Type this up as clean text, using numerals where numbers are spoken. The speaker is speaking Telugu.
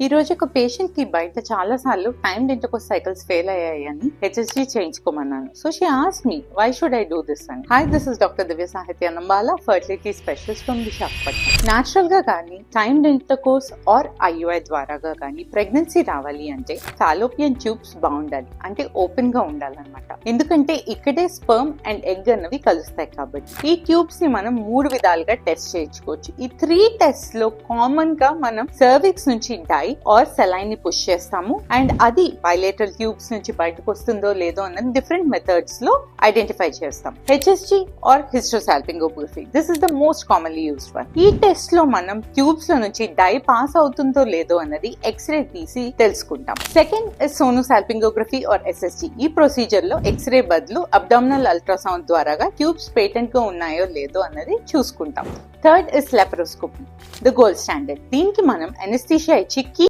ఈ రోజు ఒక పేషెంట్ కి బయట చాలా సార్లు టైం డెంటోకోస్ సైకిల్స్ ఫెయిల్ అయ్యాయి అని హెచ్ఎస్జీ చేయించుకోమన్నాను. So she asked me why should I do this అని. Hi, this is doctor Divya Sahithya Nambala, fertility specialist from Visakhapatnam. Natural గా కానీ టైం డెంటోకోస్ ఆర్ ఐయుఐ ద్వారాగా కానీ ప్రెగ్నెన్సీ రావాలి అంటే ఫాలోపియన్ ట్యూబ్స్ బాగుండాలి, అంటే ఓపెన్ గా ఉండాలన్నమాట. ఎందుకంటే ఇక్కడే స్పర్మ్ అండ్ ఎగ్ అన్నవి కలుస్తాయి కాబట్టి. ఈ ట్యూబ్స్ ని మనం 3 విధాలుగా టెస్ట్ చేయించుకోవచ్చు. ఈ 3 టెస్ట్ లో కామన్ గా మనం సర్విక్స్ నుంచి డై ఆర్ సెలైన్ ని పుష్ చేస్తాము, అండ్ అది బైలేటరల్ ట్యూబ్స్ నుంచి బయటకు వస్తుందో లేదో అన్నది డిఫరెంట్ మెథడ్స్ లో ఐడెంటిఫై చేస్తాం. HSG or hysterosalpingography, this is the most commonly used one. ఈ టెస్ట్ లో మనం ట్యూబ్స్ లో నుంచి డై పాస్ అవుతుందో లేదో అన్నది ఎక్స్రే తీసి తెలుసుకుంటాం. Second is sonosalpingography or SSG. ఈ ప్రొసీజర్ లో ఎక్స్రే బదులు అబ్డామినల్ అల్ట్రాసౌండ్ ద్వారాగా ట్యూబ్స్ పేటెంట్ గా ఉన్నాయో లేదో అన్నది చూసుకుంటాం. Third is laparoscopy, the gold standard. దీనికి మనం అనెస్థీషియా ఇచ్చి